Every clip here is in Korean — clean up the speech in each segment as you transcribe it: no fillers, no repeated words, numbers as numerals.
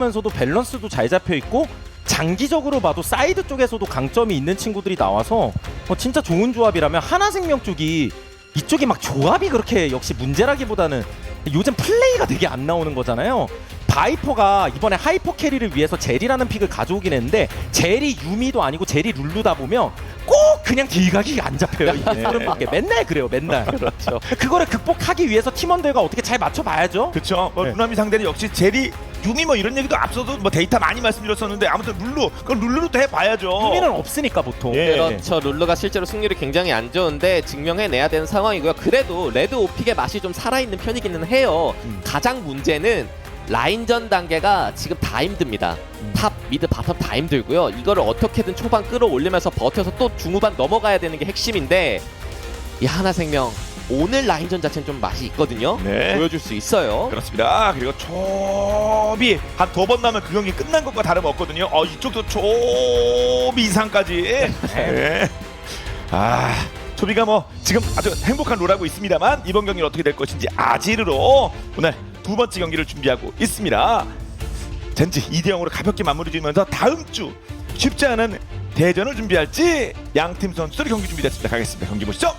면서도 밸런스도 잘 잡혀 있고 장기적으로 봐도 사이드 쪽에서도 강점이 있는 친구들이 나와서 진짜 좋은 조합이라면 하나생명 쪽이 이쪽이 막 조합이 그렇게 역시 문제라기보다는 요즘 플레이가 되게 안 나오는 거잖아요. 바이퍼가 이번에 하이퍼 캐리를 위해서 제리라는 픽을 가져오긴 했는데 제리 유미도 아니고 제리 룰루다 보면 꼭 그냥 딜각이 안 잡혀요. 이게 맨날 그래요. 맨날. 그렇죠. 그거를 극복하기 위해서 팀원들과 어떻게 잘 맞춰봐야죠. 그렇죠. 네. 루나미 상대는 역시 제리, 유미 뭐 이런 얘기도 앞서도 뭐 데이터 많이 말씀드렸었는데 아무튼 룰루, 그건 룰루로 또 해봐야죠. 유미는 없으니까 보통. 예. 그렇죠. 룰루가 실제로 승률이 굉장히 안 좋은데 증명해내야 되는 상황이고요. 그래도 레드 오픽의 맛이 좀 살아있는 편이기는 해요. 가장 문제는 라인전 단계가 지금 다 힘듭니다. 탑, 미드, 바텀 다 힘들고요. 이거를 어떻게든 초반 끌어올리면서 버텨서 또 중후반 넘어가야 되는 게 핵심인데 이 하나생명 오늘 라인전 자체는 좀 맛이 있거든요. 네. 보여줄 수 있어요. 그렇습니다. 그리고 초비 한 2번 나면 그 경기 끝난 것과 다름없거든요. 이쪽도 초비 이상까지. 네. 초비가 뭐 지금 아주 행복한 롤하고 있습니다만 이번 경기는 어떻게 될 것인지 아지르로 오늘 두 번째 경기를 준비하고 있습니다. 젠지 2대0으로 가볍게 마무리 지으면서 다음 주 쉽지 않은 대전을 준비할지 양팀 선수들의 경기 준비됐습니다. 가겠습니다. 경기 보시죠.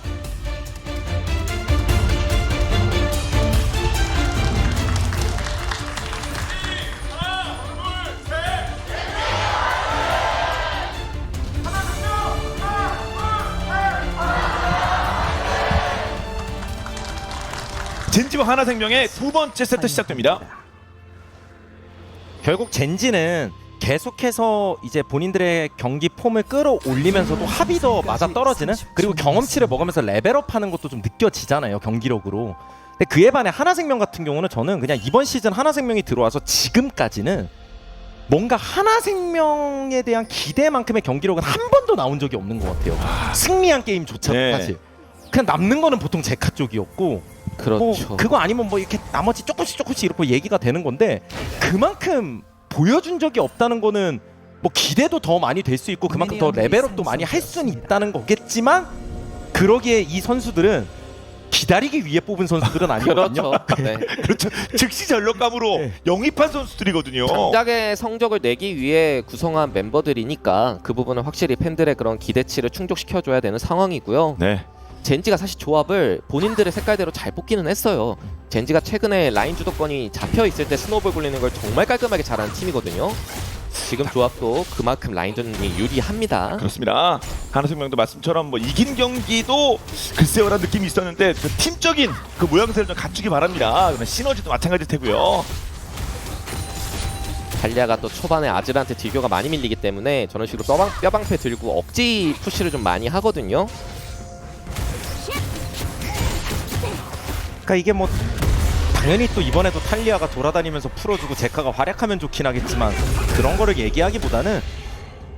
젠지와 하나생명의 두 번째 세트 시작됩니다. 결국 젠지는 계속해서 이제 본인들의 경기 폼을 끌어올리면서도 합이 더 맞아 떨어지는, 그리고 경험치를 먹으면서 레벨업하는 것도 좀 느껴지잖아요, 경기력으로. 근데 그에 반해 하나생명 같은 경우는 저는 그냥 이번 시즌 하나생명이 들어와서 지금까지는 뭔가 하나생명에 대한 기대만큼의 경기력은 한 번도 나온 적이 없는 것 같아요. 승리한 게임조차도. 네. 사실 그냥 남는 거는 보통 제카 쪽이었고, 그렇죠. 뭐 그거 아니면 뭐 이렇게 나머지 조금씩 이렇게 얘기가 되는 건데, 그만큼 보여준 적이 없다는 거는 뭐 기대도 더 많이 될 수 있고 그만큼 더 레벨업도 많이 할 수는 있다는 거겠지만, 그러기에 이 선수들은 기다리기 위해 뽑은 선수들은 아니거든요. 그렇죠. 네. 그렇죠. 즉시 전력감으로 네. 영입한 선수들이거든요. 장작의 성적을 내기 위해 구성한 멤버들이니까 그 부분은 확실히 팬들의 그런 기대치를 충족시켜줘야 되는 상황이고요. 네. 젠지가 사실 조합을 본인들의 색깔대로 잘 뽑기는 했어요. 젠지가 최근에 라인 주도권이 잡혀있을 때 스노우볼 굴리는 걸 정말 깔끔하게 잘하는 팀이거든요. 지금 조합도 그만큼 라인전이 유리합니다. 그렇습니다. 하나생명도 말씀처럼 뭐 이긴 경기도 글쎄요라는 느낌이 있었는데 그 팀적인 그 모양새를 좀 갖추기 바랍니다. 그러면 시너지도 마찬가지일 테고요. 달리아가 또 초반에 아즈르한테 딜교가 많이 밀리기 때문에 저런 식으로 뼈방패 들고 억지 푸시를 좀 많이 하거든요. 그러니까 이게 뭐 당연히 또 이번에도 탈리아가 돌아다니면서 풀어주고 제카가 활약하면 좋긴 하겠지만, 그런 거를 얘기하기보다는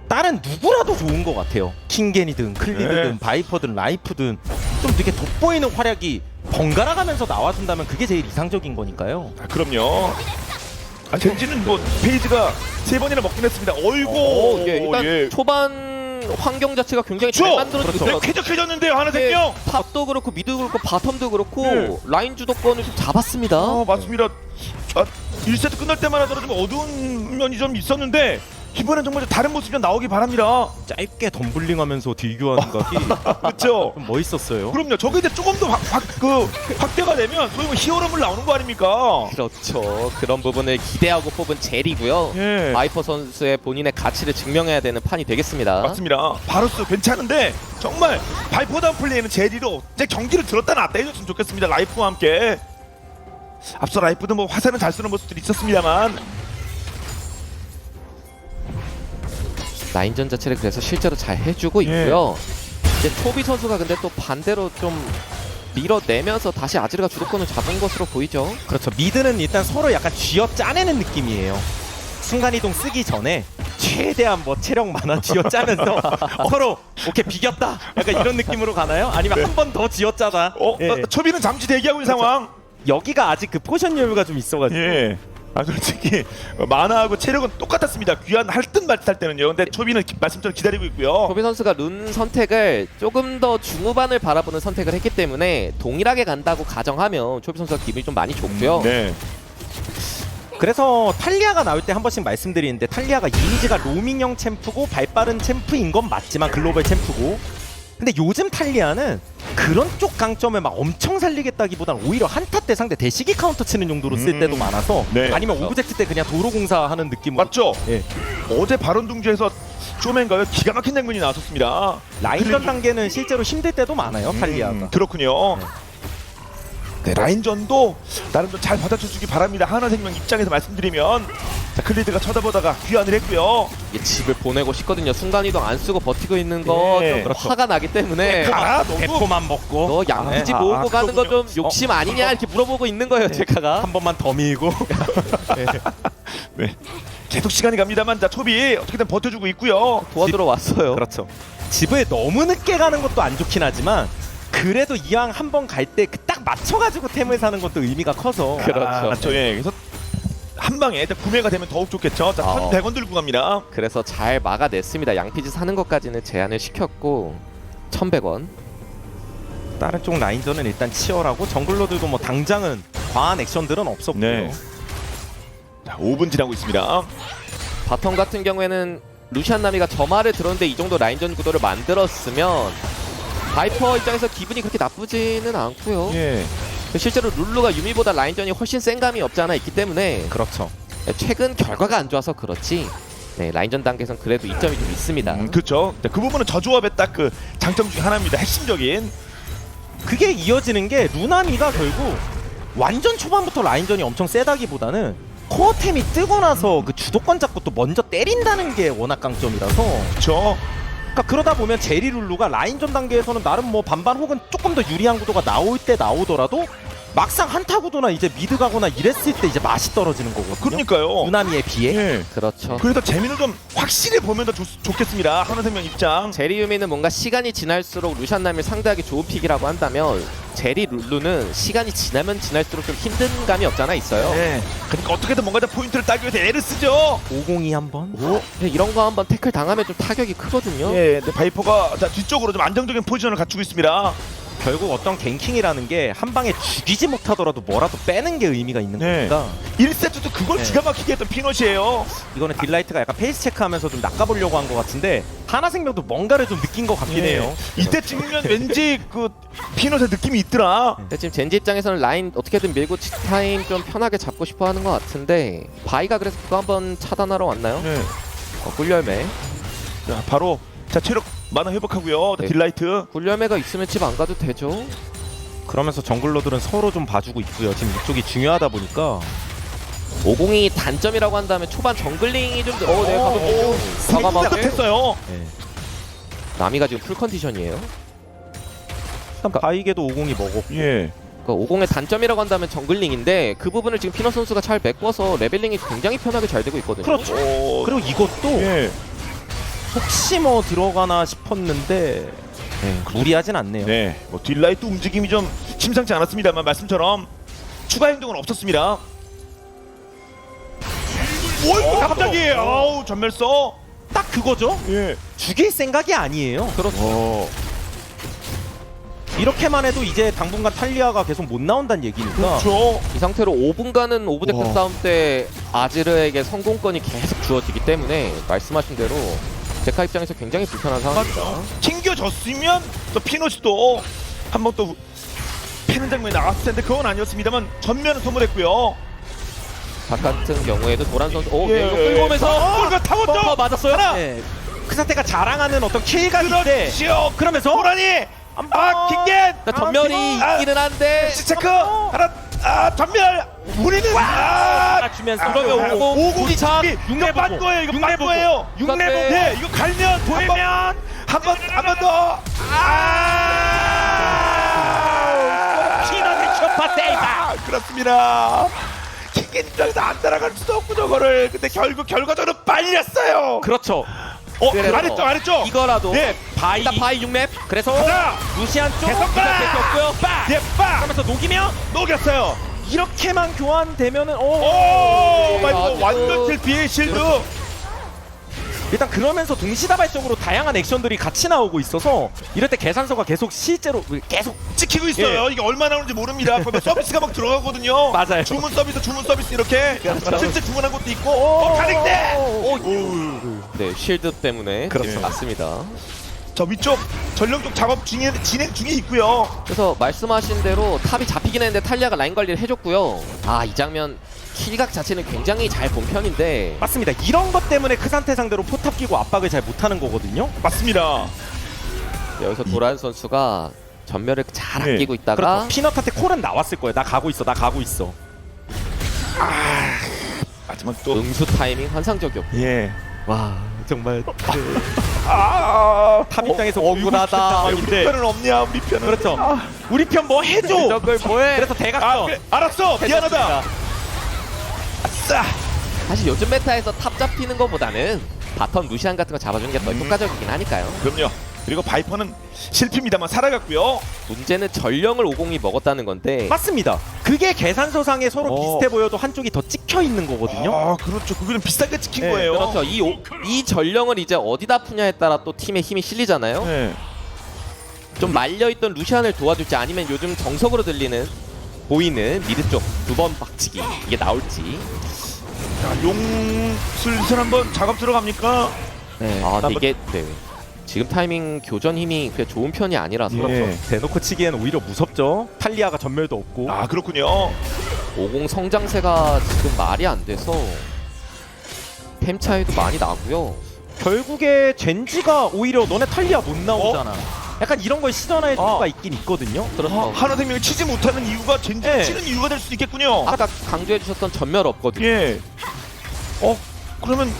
다른 누구라도 좋은 것 같아요. 킹겐이든 클리드든 네. 바이퍼든 라이프든 좀 되게 돋보이는 활약이 번갈아 가면서 나와준다면 그게 제일 이상적인 거니까요. 그럼요. 젠지는 뭐 페이지가 3번이나 먹긴 했습니다. 어이고. 예, 일단 예. 초반 환경 자체가 굉장히 잘 그렇죠. 만들어지고 그렇죠. 쾌적해졌는데요, 하나생명. 탑도 그렇고 미드도 그렇고 바텀도 그렇고 네. 라인 주도권을 좀 잡았습니다. 맞습니다. 1세트 끝날 때만 하더라도 좀 어두운 면이 좀 있었는데 이번엔 정말 다른 모습이 좀 나오기 바랍니다. 짧게 덤블링하면서 딜교하는 각이 그렇죠. 좀 멋있었어요. 그럼요. 저게 이제 조금 더 확대가 되면 거의 뭐 히어로물 나오는 거 아닙니까? 그렇죠. 그런 부분을 기대하고 뽑은 젤이고요. 예. 바이퍼 선수의 본인의 가치를 증명해야 되는 판이 되겠습니다. 맞습니다. 바로스 괜찮은데 정말 바이퍼다운 플레이는 제리로 이제 경기를 들었다 놨다 해줬으면 좋겠습니다. 라이프와 함께. 앞서 라이프도 뭐 화살은 잘 쓰는 모습들이 있었습니다만 라인전 자체를 그래서 실제로 잘 해주고 있고요. 이제 초비 선수가 근데 또 반대로 좀 밀어내면서 다시 아지르가 주도권을 잡은 것으로 보이죠. 그렇죠. 미드는 일단 서로 약간 쥐어 짜내는 느낌이에요. 순간이동 쓰기 전에 최대한 뭐 체력 많아 쥐어 짜면서 서로 오케이 비겼다 약간 이런 느낌으로 가나요? 아니면 한 번 더 쥐어 짜다. 초비는 잠시 대기하고 있는 상황. 여기가 아직 그 포션 여유가 좀 있어가지고. 예. 솔직히 만화하고 체력은 똑같았습니다. 귀한 할 듯 말 듯 할 때는요. 근데 초비는 말씀처럼 기다리고 있고요. 초비 선수가 룬 선택을 조금 더 중후반을 바라보는 선택을 했기 때문에 동일하게 간다고 가정하면 초비 선수가 기분이 좀 많이 좋고요. 네. 그래서 탈리아가 나올 때 한 번씩 말씀드리는데 탈리아가 이미지가 로밍형 챔프고 발빠른 챔프인 건 맞지만 글로벌 챔프고 근데 요즘 탈리아는 그런 쪽 강점을 막 엄청 살리겠다기보다는 오히려 한타 때 상대 대시기 카운터 치는 용도로 쓸 때도 많아서 네. 아니면 오브젝트 때 그냥 도로 공사하는 느낌으로 맞죠? 예. 어제 바론둥지에서 쇼맨가요 기가 막힌 장면이 나왔었습니다. 라인전 단계는 실제로 힘들 때도 많아요 탈리아가. 그렇군요. 네, 라인전도 나름 좀 잘 받아주시기 바랍니다. 하나생명 입장에서 말씀드리면 자, 클리드가 쳐다보다가 귀환을 했고요. 이게 집을 보내고 싶거든요. 순간이동 안 쓰고 버티고 있는 거 예. 좀 그렇죠. 화가 나기 때문에 가라 너무 대포만 먹고 너 양피지 아, 모으고 가는 거 좀 그렇군요. 욕심 아니냐 이렇게 물어보고 있는 거예요 제카가. 한 번만 더 밀고 네. 계속 시간이 갑니다만 자 초비 어떻게든 버텨주고 있고요. 도와주러 왔어요. 그렇죠. 집을 너무 늦게 가는 것도 안 좋긴 하지만 그래도 이왕 한 번 갈 때 그 딱 맞춰가지고 템을 사는 것도 의미가 커서 그렇죠. 맞죠. 예. 그래서 한 방에 일단 구매가 되면 더욱 좋겠죠. 자, 1,100원 들고 갑니다. 그래서 잘 막아냈습니다. 양피지 사는 것까지는 제한을 시켰고 1,100원. 다른 쪽 라인전은 일단 치열하고 정글러들도 뭐 당장은 과한 액션들은 없었고요. 네. 자, 5분 지나고 있습니다. 바텀 같은 경우에는 루시안 나미가 점화를 들었는데 이 정도 라인전 구도를 만들었으면 바이퍼 입장에서 기분이 그렇게 나쁘지는 않고요. 예. 실제로 룰루가 유미보다 라인전이 훨씬 센 감이 없지 않아 있기 때문에 그렇죠. 최근 결과가 안 좋아서 그렇지 네, 라인전 단계에선 그래도 이점이 좀 있습니다. 그렇죠. 그 부분은 저 조합의 딱 그 장점 중에 하나입니다. 핵심적인. 그게 이어지는 게 루나미가 결국 완전 초반부터 라인전이 엄청 세다기보다는 코어템이 뜨고 나서 그 주도권 잡고 또 먼저 때린다는 게 워낙 강점이라서 그렇죠. 그러니까 그러다 보면 제리 룰루가 라인전 단계에서는 나름 뭐 반반 혹은 조금 더 유리한 구도가 나올 때 나오더라도 막상 한타 구도나 이제 미드 가거나 이랬을 때 이제 맛이 떨어지는 거거든요. 그러니까요. 루나미에 비해. 예. 그렇죠. 그래서 재미는 좀 확실히 보면 더 좋겠습니다. 하나생명 입장. 제리 유미는 뭔가 시간이 지날수록 루시안 나미를 상대하기 좋은 픽이라고 한다면 제리 룰루는 시간이 지나면 지날수록 좀 힘든 감이 없잖아 있어요. 네. 그러니까 어떻게든 뭔가 좀 포인트를 따기 위해서 애를 쓰죠. 502 한번. 근데 이런 거 한번 태클 당하면 좀 타격이 크거든요. 예, 근데 바이퍼가 자, 뒤쪽으로 좀 안정적인 포지션을 갖추고 있습니다. 결국 어떤 갱킹이라는 게 한 방에 죽이지 못하더라도 뭐라도 빼는 게 의미가 있는 네. 거니까 1세트도 그걸 네. 기가 막히게 했던 피넛이에요. 이거는 딜라이트가 약간 페이스 체크하면서 좀 낚아보려고 한 것 같은데 하나생명도 뭔가를 좀 느낀 것 같긴 해요. 이때쯤이면 왠지 그 피넛의 느낌이 있더라. 근데 지금 젠지 입장에서는 라인 어떻게든 밀고 타임 좀 편하게 잡고 싶어 하는 것 같은데 바이가 그래서 그거 한번 차단하러 왔나요? 네. 꿀열매. 자, 바로 자 체력 만화 회복하고요. 네. 딜라이트. 꿀열매가 있으면 집 안 가도 되죠? 그러면서 정글러들은 서로 좀 봐주고 있고요. 지금 이쪽이 중요하다 보니까 502 단점이라고 한다면 초반 정글링이 좀 네, 오, 과감하게 같았어요. 나미가 지금 풀 컨디션이에요. 일단 바이게도 502 먹었고 예. 그러니까 50의 단점이라고 한다면 정글링인데 그 부분을 지금 피넛 선수가 잘 메꿔서 레벨링이 굉장히 편하게 잘 되고 있거든요. 그렇죠. 오, 그리고 이것도 예. 혹시 뭐 들어가나 싶었는데 무리하진 않네요. 네. 뭐 딜라이트 움직임이 좀 심상치 않았습니다만 말씀처럼 추가 행동은 없었습니다. 오, 갑자기 아우 전멸서. 딱 그거죠. 예. 죽일 생각이 아니에요. 그렇죠. 이렇게만 해도 이제 당분간 탈리아가 계속 못 나온다는 얘기니까 그렇죠. 이 상태로 5분간은 오브젝트 와. 싸움 때 아지르에게 성공권이 계속 주어지기 때문에 말씀하신 대로 제카 입장에서 굉장히 불편한 상황입니다. 튕겨졌으면 또 피넛이 또 한 번 또 패는 장면이 나왔을 텐데 그건 아니었습니다만 전면은 소멸했고요. 박 같은 경우에도 도란 선수 예. 이거 끌고 오면서 이거 타고 벙커 맞았어요. 네. 그 상태가 자랑하는 어떤 킬각인데 그렇지요. 그러면서 도란이 킹겐 그러니까 전멸이 아, 있기는 한데 체크 하나 전멸 우리는 주면서 그러면 오공이 차 이거 빤 거예요. 이거 빤 육내보고. 거예요. 육내보고. 네, 이거 갈면 돌면 한 번 더. 피넛의 슈퍼 세이버. 그렇습니다. 킹겐 입장에서 안 따라갈 수도 없고 저거를 근데 결국 결과적으로 빨렸어요. 그렇죠. 그래서 말했죠. 이거라도 네, 바이 일단 바이 6렙 그래서 가자. 루시안 쪽 계속 가. 됐고요. 빠 예, 빠 하면서 녹이면 녹였어요. 이렇게만 교환되면은 오, 네, 말고 아주- 완전 킬피의 실드. 일단 그러면서 동시다발적으로 다양한 액션들이 같이 나오고 있어서 이럴 때 계산서가 계속 실제로 계속 찍히고 있어요. 이게 얼마 나오는지 모릅니다. 그러면 서비스가 막 들어가거든요. 맞아요. 주문 서비스 이렇게 그렇죠. 실제 주문한 것도 있고 가lik대. 네, 쉴드 때문에 그렇죠. 맞습니다. 저 위쪽 전령 쪽 작업 진행 중에 있고요. 그래서 말씀하신 대로 탑이 잡히긴 했는데 탈리아가 라인 관리를 해줬고요. 아, 이 장면 킬각 자체는 굉장히 잘 본 편인데 맞습니다. 이런 것 때문에 그 상태 상대로 포탑 끼고 압박을 잘 못하는 거거든요. 맞습니다. 여기서 도란 선수가 전멸을 잘 네. 아끼고 있다가 그렇죠. 피넛한테 콜은 나왔을 거예요. 나 가고 있어. 하지만 또 응수 타이밍 환상적이었고 예. 와 정말 아, 탑 입장에서 억울하다. 우리 편은 없냐? 우리 편은. 그렇죠. 우리 편 뭐 해줘. 저걸 뭐해? 그래서 아, 대각선. 그래. 알았어. 미안하다. 아싸. 사실 요즘 메타에서 탑 잡히는 것보다는 바텀 루시안 같은 거 잡아주는 게 더 효과적이긴 하니까요. 그럼요. 그리고 바이퍼는 실패입니다만 살아갔고요. 문제는 전령을 50이 먹었다는 건데 맞습니다. 그게 계산서상에 서로 어. 비슷해 보여도 한쪽이 더 찍혀 있는 거거든요. 아, 그렇죠. 그거는 비싸게 찍힌 네, 거예요. 그렇죠. 이 전령을 이제 어디다 푸냐에 따라 또 팀의 힘이 실리잖아요. 네. 좀 말려있던 루시안을 도와줄지 아니면 요즘 정석으로 들리는 보이는 미드 쪽 두 번 박치기 이게 나올지. 자, 용 슬슬 한번 작업 들어갑니까? 네. 아, 근데 이게 네. 지금 타이밍 교전 힘이 그렇게 좋은 편이 아니라서 예. 대놓고 치기엔 오히려 무섭죠. 탈리아가 전멸도 없고. 아, 그렇군요. 50 성장세가 지금 말이 안 돼서 템 차이도 많이 나고요. 결국에 젠지가 오히려 너네 탈리아 못 나오잖아. 약간 이런 걸 시전할 수가 있긴 있거든요. 그렇죠. 하나생명이 치지 못하는 이유가 젠지 네. 치는 이유가 될 수도 있겠군요. 아까 강조해주셨던 전멸 없거든요. 예. 그러면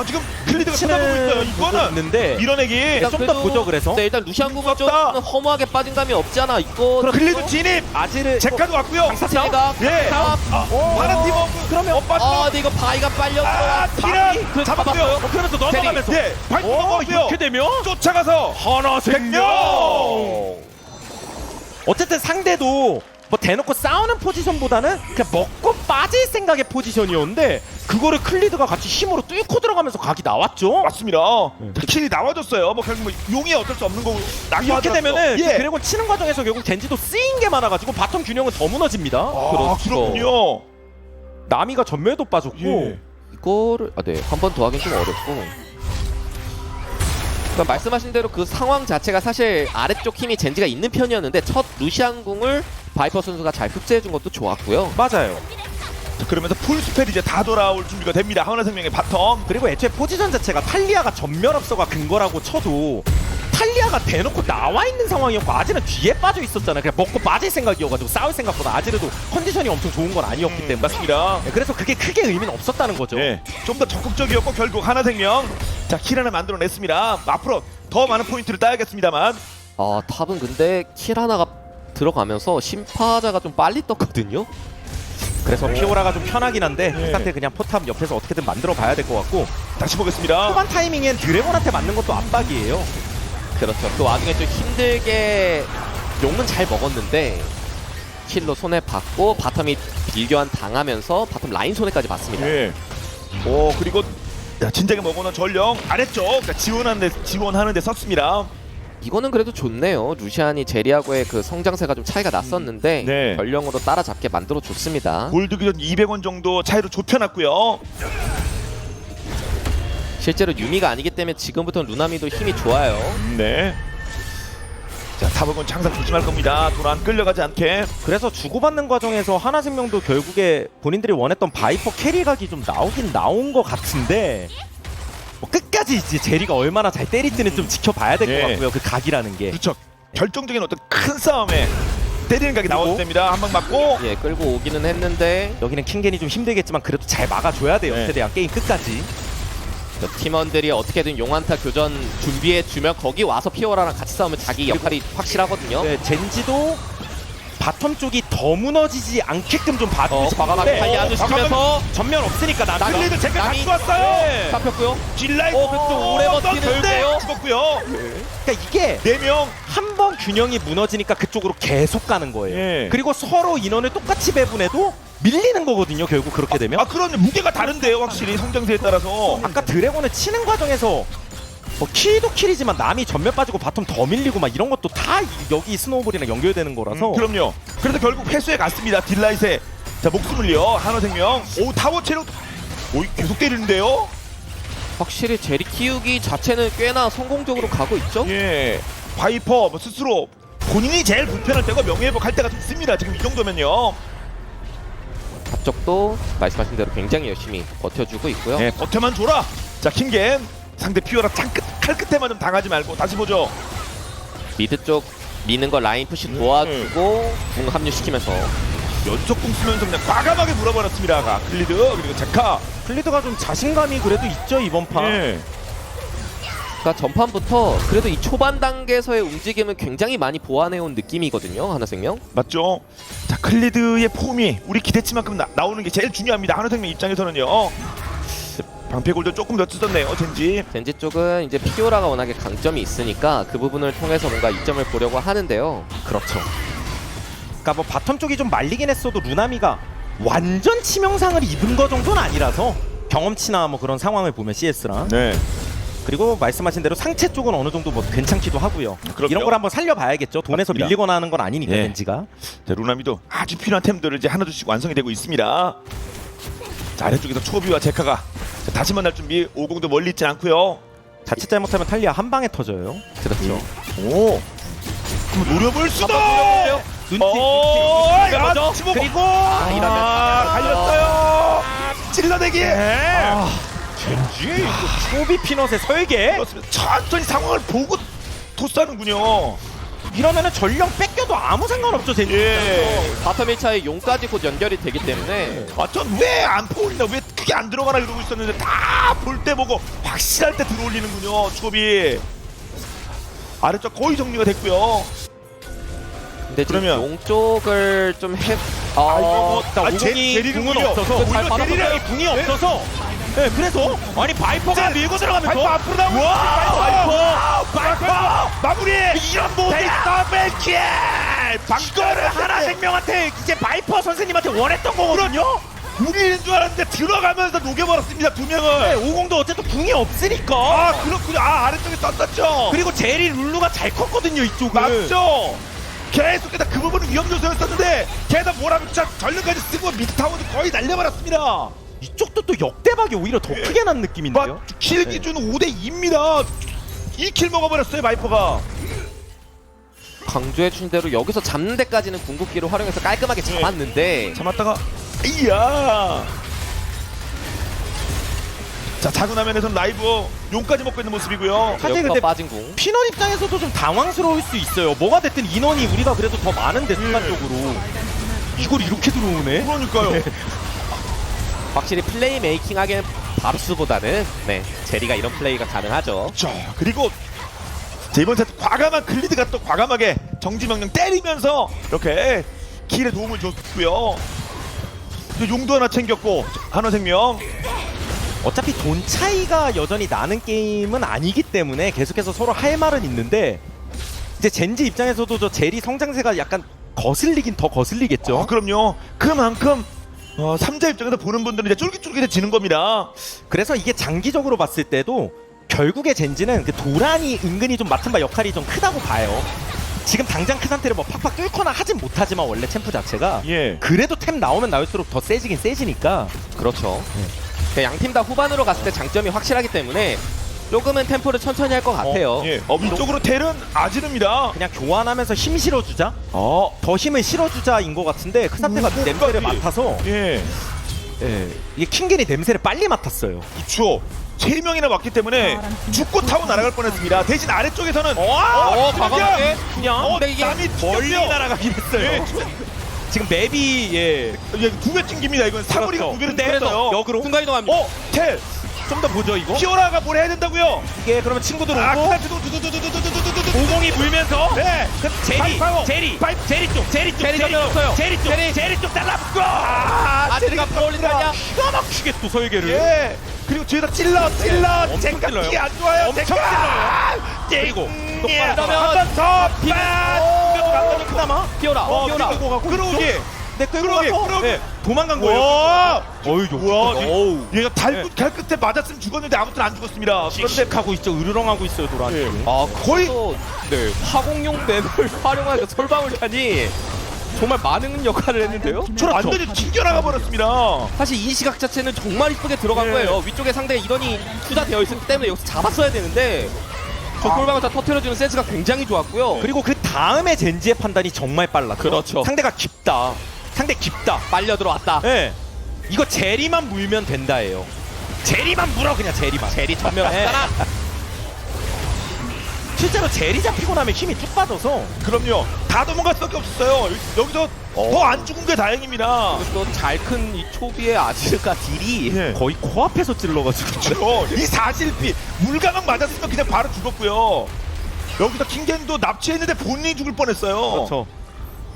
지금 클리드가 쳐다보고 있어요. 이거는 있는데 밀어내기. 일단 좀 더 그래도- 보죠. 그래서 네, 일단 루시안 궁은 좀 무섭다. 허무하게 빠진 감이 없지 않아 있고 클리드 진입. 아지를 제카도 왔고요. 제가 예. 파란 팀 그러면 빠져. 근데 이거 바위가 빨려 티란 그 잡았고요. 잡았어요. 그러면서 넘어가면서 예. 파이트 먹었고요. 이렇게 되면 쫓아가서 하나 생명. 어쨌든 상대도 뭐 대놓고 싸우는 포지션보다는 그냥 먹고 빠질 생각의 포지션이었는데 그거를 클리드가 같이 힘으로 뚫고 들어가면서 각이 나왔죠. 맞습니다. 킬이 나와줬어요. 뭐 결국 뭐 용이 어쩔 수 없는 거고. 이렇게 되면은 예. 드래곤 치는 과정에서 결국 젠지도 쓰인 게 많아가지고 바텀 균형은 더 무너집니다. 그렇군요. 나미가 전멸도 빠졌고 예. 이거를 한 번 더 하긴 좀 어렵고. 그러니까 말씀하신 대로 그 상황 자체가 사실 아래쪽 힘이 젠지가 있는 편이었는데 첫 루시안 궁을 바이퍼 선수가 잘 흡수해준 것도 좋았고요. 맞아요. 자, 그러면서 풀스펠 이제 다 돌아올 준비가 됩니다. 하나생명의 바텀. 그리고 애초에 포지션 자체가 탈리아가 전멸 없어가 근거라고 쳐도 탈리아가 대놓고 나와 있는 상황이었고 아지는 뒤에 빠져 있었잖아요. 그냥 먹고 빠질 생각이어가지고 싸울 생각보다 아지르도 컨디션이 엄청 좋은 건 아니었기 때문에 맞습니다. 네, 그래서 그게 크게 의미는 없었다는 거죠. 예. 좀 더 적극적이었고 결국 하나생명 킬 하나 만들어냈습니다. 앞으로 더 많은 포인트를 따야겠습니다만. 아, 탑은 근데 킬 하나가 들어가면서 심파자가 좀 빨리 떴거든요. 그래서 피오라가 좀 편하긴 한데 예. 흑한테 그냥 포탑 옆에서 어떻게든 만들어 봐야 될 것 같고 다시 보겠습니다. 초반 타이밍엔 드래곤한테 맞는 것도 압박이에요. 그렇죠. 그 와중에 좀 힘들게 용은 잘 먹었는데 킬로 손해 받고 바텀이 빌교환 당하면서 바텀 라인 손해까지 봤습니다. 예. 그리고 진작에 먹어놓은 전령 아래쪽 지원하는데 썼습니다. 이거는 그래도 좋네요. 루시안이 제리하고의 그 성장세가 좀 차이가 났었는데 네. 전령으로 따라잡게 만들어 줬습니다. 골드 기준 200원 정도 차이로 좁혀놨고요. 실제로 유미가 아니기 때문에 지금부터 루나미도 힘이 좋아요. 네. 자, 탑은 항상 조심할 겁니다. 도란 끌려가지 않게. 그래서 주고받는 과정에서 하나생명도 결국에 본인들이 원했던 바이퍼 캐리각이 좀 나오긴 나온 것 같은데 뭐 끝까지 이제 제리가 얼마나 잘 때릴지는 좀 지켜봐야 될 것 예. 같고요. 그 각이라는 게. 그렇죠. 결정적인 어떤 큰 싸움에 때리는 각이 나와도 됩니다. 한 방 맞고. 예, 끌고 오기는 했는데 여기는 킹겐이 좀 힘들겠지만 그래도 잘 막아줘야 돼요. 네. 최대한 게임 끝까지. 팀원들이 어떻게든 용한타 교전 준비해 주면 거기 와서 피오라랑 같이 싸우면 자기 역할이 확실하거든요. 네, 젠지도 바텀 쪽이 더 무너지지 않게끔 좀 봐주고 과감하게 싶은데 빨리 안주시면서 전면 없으니까 나가. 클리드 제가 남이- 갖고 왔어요. 잡혔고요. 딜라이. 그래도 오래 버티는데요. 죽었고요. 그러니까 이게 4명. 한 번 균형이 무너지니까 그쪽으로 계속 가는 거예요. 예. 그리고 서로 인원을 똑같이 배분해도 밀리는 거거든요. 결국 그렇게 되면. 아 그런 무게가 다른데요, 확실히 성장세에 따라서. 아까 드래곤을 치는 과정에서 뭐 킬도 킬이지만 남이 전멸 빠지고 바텀 더 밀리고 막 이런 것도 다 여기 스노우볼이랑 연결되는 거라서 그럼요. 그래서 결국 회수에 갔습니다. 딜라이트의 자 목숨을요. 한화생명. 오 타워 체력. 오 계속 때리는데요. 확실히 제리 키우기 자체는 꽤나 성공적으로 가고 있죠. 예. 바이퍼 뭐 스스로 본인이 제일 불편할 때가 명예회복할 때가 좀 있습니다. 지금 이 정도면요. 앞쪽도 말씀하신 대로 굉장히 열심히 버텨주고 있고요. 예, 버텨만 줘라. 자 킹겐 상대 피오라 칼 끝에만 좀 당하지 말고 다시 보죠. 미드 쪽 미는 거 라인 푸시 도와주고 궁 합류시키면서 연속 공 쓰면서 그냥 과감하게 물어버렸습니다. 클리드 그리고 제카. 클리드가 좀 자신감이 그래도 있죠 이번 판. 예. 그러니까 전판부터 그래도 이 초반 단계에서의 움직임을 굉장히 많이 보완해온 느낌이거든요. 한화생명. 맞죠? 자 클리드의 폼이 우리 기대치만큼 나오는 게 제일 중요합니다. 한화생명 입장에서는요. 방패골도 조금 더 뜯었네요. 젠지. 젠지 쪽은 이제 피오라가 워낙에 강점이 있으니까 그 부분을 통해서 뭔가 이점을 보려고 하는데요. 그렇죠. 그러니까 뭐 바텀 쪽이 좀 말리긴 했어도 루나미가 완전 치명상을 입은 거 정도는 아니라서 경험치나 뭐 그런 상황을 보면 CS랑 네. 그리고 말씀하신 대로 상체 쪽은 어느 정도 뭐 괜찮기도 하고요. 그럼요. 이런 걸 한번 살려봐야겠죠. 돈에서 맞습니다. 밀리거나 하는 건 아니니까 예. 겐지가. 자, 루나미도 아주 필요한 템들을 이제 하나둘씩 완성이 되고 있습니다. 자, 아래쪽에서 초비와 제카가 자, 다시 만날 준비. 50도 멀리 있지 않고요. 자칫 잘못하면 탈리아 한 방에 터져요. 그렇죠. 오. 한번 노려볼 수도. 눈치. 야, 먼저. 치고 그리고 이러면 갈렸어요. 찔러대기. 젠지 초비 피넛의 설계. 그렇습니다. 천천히 상황을 보고 토스하는군요. 이러면은 전령 뺏겨도 아무 상관없죠 젠지. 예. 바텀 1차에 용까지 곧 연결이 되기 때문에 전왜안 포올리나 왜 크게 안 들어가나 이러고 있었는데 다 볼 때 보고 확실할 때 들어올리는군요. 초비. 아래쪽 거의 정리가 됐고요. 근데 지금 그러면- 용 쪽을 좀 해... 오공이 궁은 없어서 잘 오히려 받아서 제리랑이 궁이 없어서 네, 그래서 아니 바이퍼가 밀고 들어가면서 바이퍼 앞으로 나오고 바이퍼 마무리 이런 모델 더블킬 이거를 하나생명한테 이제 바이퍼 선생님한테 원했던 거거든요. 우리인 줄 알았는데 들어가면서 녹여버렸습니다. 두 네, 명을. 오공도 어쨌든 궁이 없으니까. 아 그렇군요. 아 아래쪽에 떴었죠. 그리고 제리 룰루가 잘 컸거든요 이쪽은. 맞죠. 계속해서 그 부분은 위험 요소였었는데 게다가 몰아붙여 전륜까지 쓰고 미드 타워도 거의 날려버렸습니다. 이쪽도 또 역대박이 오히려 더 크게 난 느낌인데요. 킬 기준 5대2입니다. 2킬 먹어버렸어요 바이퍼가. 강조해 주신 대로 여기서 잡는 데까지는 궁극기를 활용해서 깔끔하게 잡았는데 잡았다가 이야. 자 작은 화면에서는 라이브 용까지 먹고 있는 모습이고요. 사실 여기서 근데 빠진 궁. 피넛 입장에서도 좀 당황스러울 수 있어요. 뭐가 됐든 인원이 우리가 그래도 더 많은데 순간적으로 이걸 이렇게 들어오네. 그러니까요. 확실히 플레이 메이킹 하기에는 바루스보다는 네 제리가 이런 플레이가 가능하죠. 자 그리고 자, 이번 세트 과감한 글리드가 또 과감하게 정지명령 때리면서 이렇게 킬에 도움을 줬고요. 용도 하나 챙겼고 한화생명. 어차피 돈 차이가 여전히 나는 게임은 아니기 때문에 계속해서 서로 할 말은 있는데 이제 젠지 입장에서도 저 제리 성장세가 약간 거슬리긴 더 거슬리겠죠. 그럼요. 그만큼 3자 입장에서 보는 분들은 이제 쫄깃쫄깃해지는 겁니다. 그래서 이게 장기적으로 봤을 때도 결국에 젠지는 그 도란이 은근히 좀 맡은 바 역할이 좀 크다고 봐요. 지금 당장 큰 상태를 뭐 팍팍 뚫거나 하진 못하지만 원래 챔프 자체가 예. 그래도 템 나오면 나올수록 더 세지긴 세지니까. 그렇죠. 양팀 다 후반으로 갔을 때 장점이 확실하기 때문에 조금은 템포를 천천히 할 것 같아요. 예. 위쪽으로 텔은 아지릅니다. 그냥 교환하면서 힘 실어주자. 더 힘을 실어주자인 것 같은데 큰 상태가 냄새를 맡아서 예. 이게 킹겐이 냄새를 빨리 맡았어요. 그렇죠. 3명이나 왔기 때문에 죽고 타고 날아갈 뻔했습니다. 대신 아래쪽에서는 과감하게 그냥 근데 이게 남이 멀리 튕겼죠. 날아가긴 했어요. 예. 지금 맵이 두배 튕깁니다. 이건 사거리가 그렇죠. 2배를 근데 튕겼어요. 역으로 순간 이동합니다. 텔 좀 더 보죠 이거. 피오라가 뭘 해야 된다고요? 이게 그러면 친구들 오고 아크나트도 오공이 불면서 네. 그 제리 쪽 달라붙고 아들이가 풀어올린다냐? 기가 막히게 또 설계를. 예. 그리고 뒤에다 찔러 엄청 젠가 찔러요. 키 안 좋아요. 엄청 젠가. 그리고 똑바로 한번더 그나마 피오라. 피오라. 끌어오기. 네, 끌고 끌어오게, 가서 끌어오게. 네, 도망간 거예요. 와, 어이, 우와, 어우. 얘가 갈 끝에 맞았으면 죽었는데 아무튼 안 죽었습니다. 그런데 씩씩하고 있죠. 으르렁하고 있어요, 도란. 예. 아 거의- 거의 네 화공용 맵을 활용하여 솔방울탄이 정말 많은 역할을 했는데요. 완전히 튕겨나가 버렸습니다. 사실 이 시각 자체는 정말 이쁘게 들어간 네. 거예요. 위쪽에 상대 인원이 투자되어 있었기 때문에 여기서 잡았어야 되는데 저 솔방울탄 터트려주는 센스가 굉장히 좋았고요. 그리고 그 다음에 젠지의 판단이 정말 빨랐죠. 그렇죠. 상대가 깊다. 상대 깊다. 빨려 들어왔다. 예. 이거 제리만 물면 된다예요. 제리만 물어 그냥 제리만. 제리 전면 예. 하나. 실제로 제리 잡히고 나면 힘이 쭉 빠져서 그럼요. 다 도망갈 수밖에 없었어요. 여기서 더 안 죽은 게 다행입니다. 또 잘 큰 이 초비의 아즈가 딜이 예. 거의 코앞에서 찔러가지고. 이 사실비 물가막 맞았으면 그냥 바로 죽었고요. 여기서 킹겐도 납치했는데 본인이 죽을 뻔했어요. 그렇죠.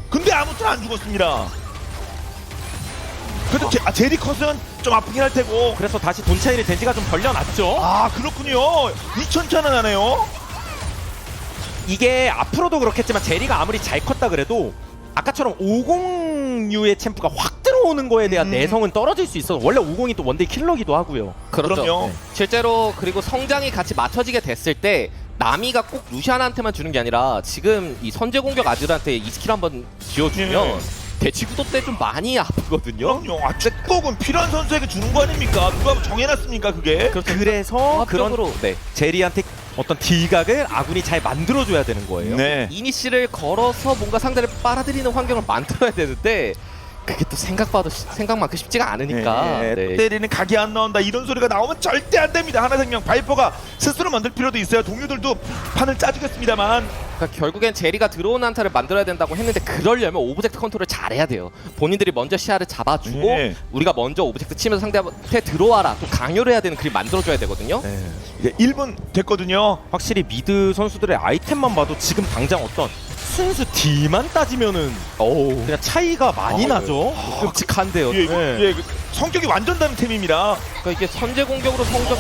근데 아무튼 안 죽었습니다. 그래도 제리 컷은 좀 아프긴 할 테고. 그래서 다시 돈 차이를 젠지가 좀 벌려놨죠. 아 그렇군요. 2,000차는 하네요. 이게 앞으로도 그렇겠지만 제리가 아무리 잘 컸다 그래도 아까처럼 50U의 챔프가 확 들어오는 거에 대한 내성은 떨어질 수 있어서 원래 50이 또 원데이 킬러기도 하고요. 그렇죠. 그럼요. 네. 실제로 그리고 성장이 같이 맞춰지게 됐을 때 나미가 꼭 루시안한테만 주는 게 아니라 지금 이 선제 공격 아즈한테 이 스킬 한번 지어주면 예. 대치구도 때 좀 많이 아프거든요. 그럼요. 아, 잭곡은 필요한 선수에게 주는 거 아닙니까? 누가 정해놨습니까 그게? 그래서 그런 합격으로 네. 제리한테 어떤 딜각을 아군이 잘 만들어줘야 되는 거예요. 네. 이니시를 걸어서 뭔가 상대를 빨아들이는 환경을 만들어야 되는데 그게 또 생각만큼 쉽지가 않으니까. 네. 네. 때리는 각이 안 나온다 이런 소리가 나오면 절대 안 됩니다. 하나생명 바이퍼가 스스로 만들 필요도 있어요. 동료들도 판을 짜주겠습니다만 그러니까 결국엔 제리가 들어오는 한타를 만들어야 된다고 했는데 그러려면 오브젝트 컨트롤을 잘해야 돼요. 본인들이 먼저 시야를 잡아주고 네. 우리가 먼저 오브젝트 치면서 상대한테 들어와라 또 강요를 해야 되는 그림 만들어줘야 되거든요. 네. 이제 1분 됐거든요. 확실히 미드 선수들의 아이템만 봐도 지금 당장 어떤 순수 딜만 따지면은 그냥 차이가 많이 나죠. 끔찍한데요. 예, 네. 예, 성격이 완전 다른 팀입니다. 그러니까 이게 선제 공격으로 성적.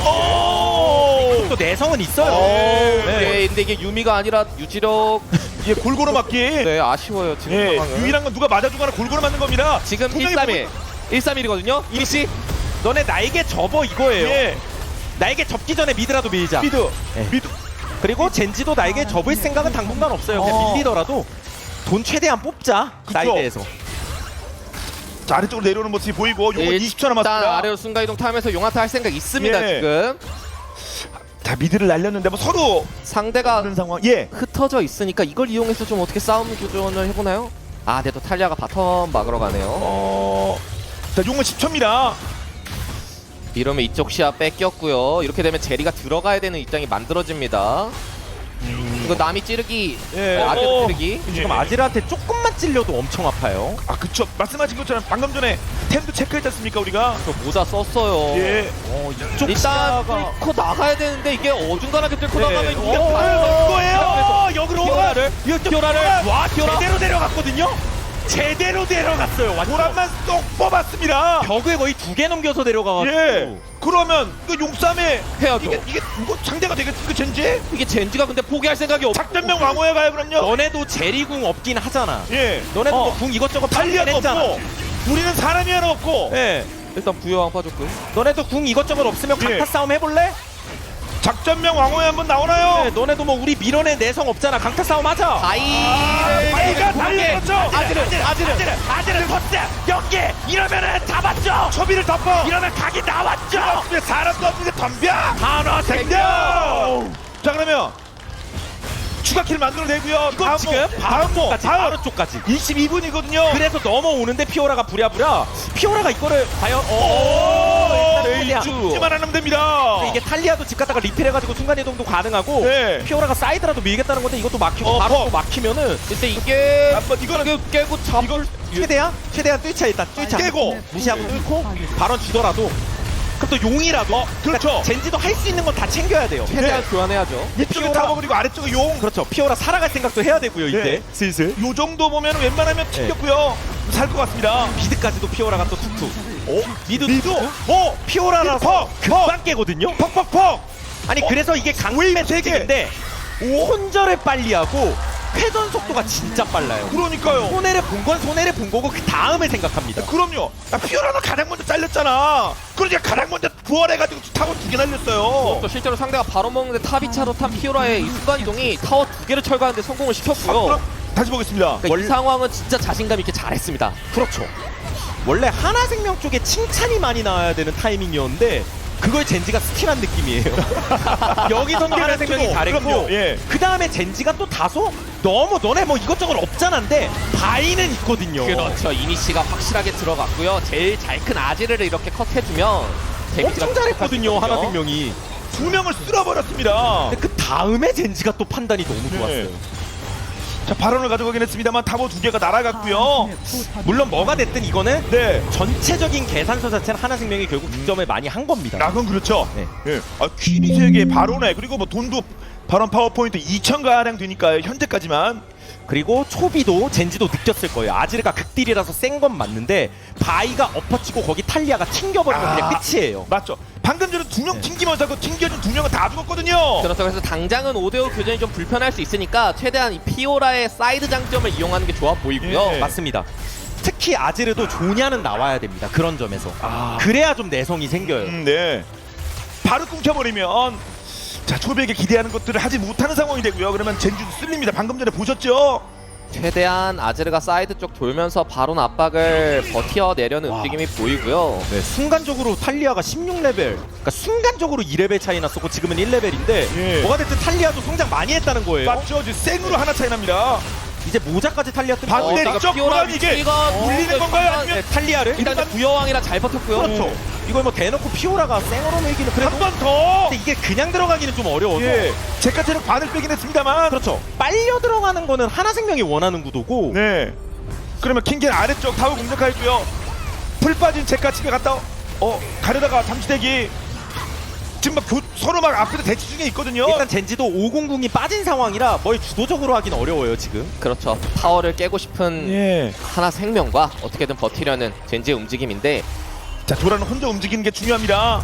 또 내성은 있어요. 네. 근데 이게 유미가 아니라 유지력. 예, 골고루 맞기. 네, 아쉬워요 지금 예, 상황은. 유일한 건 누가 맞아주거나 골고루 맞는 겁니다. 지금 분명히 131, 131이거든요. 이니시. 너네 나에게 접어 이거예요. 예, 나에게 접기 전에 미드라도 밀자. 미드, 네. 미드. 그리고 젠지도 나에게 접을 생각은 당분간 없어요. 그냥 밀리더라도 돈 최대한 뽑자. 그쵸. 사이드에서. 자, 아래쪽으로 내려오는 모습이 보이고 요거 20초 일단 남았습니다. 아래로 순간이동 타면서 용한타 할 생각 있습니다. 예. 지금 자, 미드를 날렸는데 뭐 서로 상대가 그런 상황. 예. 흩어져 있으니까 이걸 이용해서 좀 어떻게 싸움 교전을 해보나요? 아, 네, 또 탈리아가 바텀 막으러 가네요. 자, 용은 10초입니다. 이러면 이쪽 시야 뺏겼고요. 이렇게 되면 제리가 들어가야 되는 입장이 만들어집니다. 이거 남이 찌르기, 예. 아들 찌르기. 지금 아지르한테 조금만 찔려도 엄청 아파요. 아, 그쵸. 말씀하신 것처럼 방금 전에 템도 체크했지 않습니까, 우리가? 저 모자 썼어요. 예. 이쪽 일단 시야가 뚫고 나가야 되는데 이게 어중간하게 뚫고 네. 나가면 이게 이거예요. 역으로 피오라를 와 제대로 내려갔거든요. 제대로 내려갔어요. 완전. 도란만 쏙 뽑았습니다. 벽을 거의 2개 넘겨서 내려가가지고. 예. 그러면 그 용쌈에 해야죠. 이게 뭐 상대가 되겠습니까, 젠지? 이게 젠지가 근데 포기할 생각이 없. 작전명 왕호에 가요, 그럼요. 너네도 제리궁 없긴 하잖아. 예. 너네도 뭐궁 이것저것 팔리긴 탈리아도 했잖아. 없고 우리는 사람이 하나 없고 예. 일단 부여왕 빠졌고. 너네도 궁 이것저것 없으면 예. 강타 싸움 해볼래? 작전명 왕호에 한번 나오나요? 네, 너네도 뭐 우리 밀어내 내성 없잖아. 강타 싸움 하자. 바이가 달렸죠. 아지르 터치 연계 이러면은 잡았죠. 초비를 덮어. 이러면 각이 나왔죠. 없으면 사람도 없는데 덤벼. 하나 생겨. 자, 그러면 추가킬 만들어내고요. 이거 지금 바로 쪽까지 바로 쪽까지. 22분이거든요. 그래서 넘어오는데 피오라가 부랴부랴. 피오라가 이거를 과연 일단 탈리아. 죽지만 않으면 됩니다. 근데 이게 탈리아도 집 갔다가 리필해가지고 순간이동도 가능하고 네. 피오라가 사이드라도 밀겠다는 건데 이것도 막히고 바로 또 막히면은 근데 이게 한번 이거는 깨고 잡. 이걸 최대한 뚫자 일단 뚫자 깨고. 무시하고 뚫고 발언 주더라도 그럼 또 용이라도 그렇죠. 젠지도 할 수 있는 건 다 챙겨야 돼요. 최대한 교환해야죠. 위쪽에 타고 그리고 아래쪽에 용. 그렇죠. 피오라 살아갈 생각도 해야 되고요 이제 네. 슬슬 요 정도 보면 웬만하면 튕겼고요. 살 것 같습니다. 미드까지도 피오라가 또 툭툭. 미드 미드. 피오라라서 미드 금방 깨거든요. 퍽퍽퍽. 아니 그래서 이게 강림의 세 개. 특징인데 혼절을 빨리 하고 회전 속도가 진짜 빨라요. 그러니까요. 손해를 본 건 손해를 본 거고 그 다음을 생각합니다. 그럼요. 피오라가 가장 먼저 잘렸잖아. 그러니까 가장 먼저 부활해가지고 타워 2개 날렸어요. 또 실제로 상대가 바로 먹는데 탑이차로 탄 피오라의 이 순간 이동이 타워 2개를 철거하는데 성공을 시켰고요. 그럼 다시 보겠습니다. 그러니까 이 상황은 진짜 자신감 있게 잘했습니다. 그렇죠. 원래 하나생명 쪽에 칭찬이 많이 나와야 되는 타이밍이었는데 그걸 젠지가 스틸한 느낌이에요. 여기서는 하나생명이 잘했고 그럼요. 예. 그 다음에 젠지가 또 다소 너무 너네 뭐 이것저것 없잖아인데 바위는 있거든요. 그렇죠. 이니시가 확실하게 들어갔고요. 제일 잘 큰 아지르를 이렇게 컷해주면 데미지가 엄청 잘했거든요. 똑같거든요. 하나생명이. 2명을 쓸어버렸습니다. 근데 그 다음에 젠지가 또 판단이 너무 네. 좋았어요. 자, 발언을 가져가긴 했습니다만 타워 2개가 날아갔고요. 물론 뭐가 됐든 이거는 네. 전체적인 계산서 자체는 하나생명이 결국 득점을 많이 한 겁니다. 아, 그건 그렇죠. 네. 예. 퀸이 3개 바론에 그리고 뭐 돈도 바론 파워포인트 2,000가량 되니까요. 현재까지만. 그리고 초비도 젠지도 느꼈을 거예요. 아지르가 극딜이라서 센 건 맞는데 바이가 엎어치고 거기 탈리아가 튕겨버리면 그냥 끝이에요. 맞죠. 방금 전에 2명 튕기면서 그 튕겨진 2명은 다 죽었거든요. 그렇죠. 그래서 당장은 5대5 교전이 좀 불편할 수 있으니까 최대한 이 피오라의 사이드 장점을 이용하는 게 좋아 보이고요. 예. 맞습니다. 특히 아지르도 조냐는 나와야 됩니다. 그런 점에서. 그래야 좀 내성이 생겨요. 네. 바로 끊겨버리면 자, 초비에게 기대하는 것들을 하지 못하는 상황이 되고요. 그러면 젠주도 쓸립니다. 방금 전에 보셨죠? 최대한 아지르가 사이드 쪽 돌면서 바론 압박을 버텨내려는 움직임이 보이고요. 네, 순간적으로 탈리아가 16레벨, 그러니까 순간적으로 2레벨 차이 났었고 지금은 1레벨인데 예. 뭐가 됐든 탈리아도 성장 많이 했다는 거예요. 맞죠? 이제 생으로 하나 차이 납니다. 이제 모자까지 탈리아 뜨면 반대 그러니까 쪽 피오라 보라는 이게 위치가 물리는 건가요? 아니면 탈리아를 일단 부여왕이라 잘 버텼고요. 그렇죠. 이걸 뭐 대놓고 피오라가 생으로 밀기는 그래도 한 번 더. 근데 이게 그냥 들어가기는 좀 어려워서 예. 제가 체력 반을 빼긴 했습니다만. 그렇죠. 빨려 들어가는 거는 하나생명이 원하는 구도고 네. 그러면 킹겐 아래쪽 타워 공격하고요. 풀 빠진 제가 집에 갔다 가려다가 잠시대기 지금 막 서로 막 앞에서 대치 중에 있거든요. 일단 젠지도 500이 빠진 상황이라 뭘 주도적으로 하긴 어려워요 지금. 그렇죠. 타워를 깨고 싶은 예. 하나 생명과 어떻게든 버티려는 젠지의 움직임인데 자, 도라는 혼자 움직이는 게 중요합니다.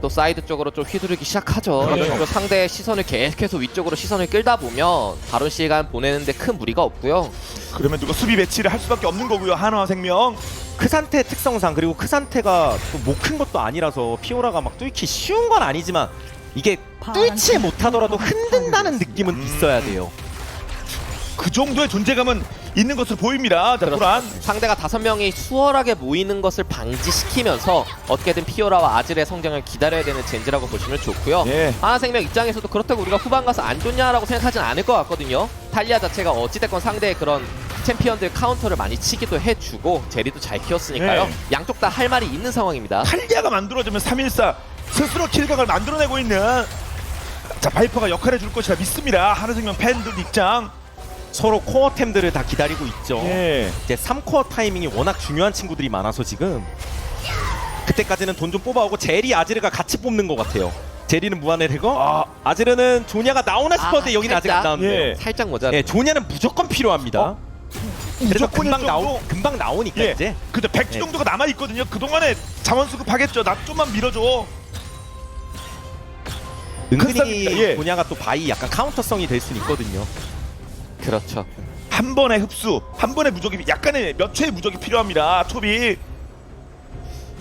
또 사이드 쪽으로 좀 휘두르기 시작하죠. 그렇죠. 이런 식으로 상대의 시선을 계속해서 위쪽으로 시선을 끌다 보면 바론 시간 보내는데 큰 무리가 없고요. 그러면 누가 수비 배치를 할 수밖에 없는 거고요. 한화생명. 크산테 특성상 그리고 크산테가 또 못 큰 것도 아니라서 피오라가 막 뚫기 쉬운 건 아니지만 이게 뚫지 못하더라도 흔든다는 느낌은 있어야 돼요. 그 정도의 존재감은 있는 것으로 보입니다. 자, 도란. 상대가 5명이 수월하게 모이는 것을 방지시키면서 어떻게든 피오라와 아질의 성장을 기다려야 되는 젠지라고 보시면 좋고요. 예. 하나생명 입장에서도 그렇다고 우리가 후반 가서 안 좋냐라고 생각하진 않을 것 같거든요. 탈리아 자체가 어찌됐건 상대의 그런 챔피언들 카운터를 많이 치기도 해주고 제리도 잘 키웠으니까요. 예. 양쪽 다 할 말이 있는 상황입니다. 탈리아가 만들어지면 314 스스로 킬각을 만들어내고 있는 자, 바이퍼가 역할을 줄 것이라 믿습니다. 한화생명 팬들 입장. 서로 코어템들을 다 기다리고 있죠. 예. 이제 3코어 타이밍이 워낙 중요한 친구들이 많아서 지금 그때까지는 돈 좀 뽑아오고 제리 아지르가 같이 뽑는 것 같아요. 제리는 무한의 레거, 아지르는 조냐가 나오나 싶었는데 여기는 아직 안 나왔는데요. 예. 살짝 모자라. 예, 조냐는 무조건 필요합니다. 그래서 무조건일 정도? 금방 나오니까 예. 이제 근데 100주 예. 정도가 남아 있거든요. 그동안에 자원 수급하겠죠. 나 좀만 밀어줘. 은근히 예. 조냐가 또 바이 약간 카운터성이 될 수는 있거든요. 그렇죠. 한 번의 흡수, 한 번의 무적이 약간의 몇 초의 무적이 필요합니다. 초비.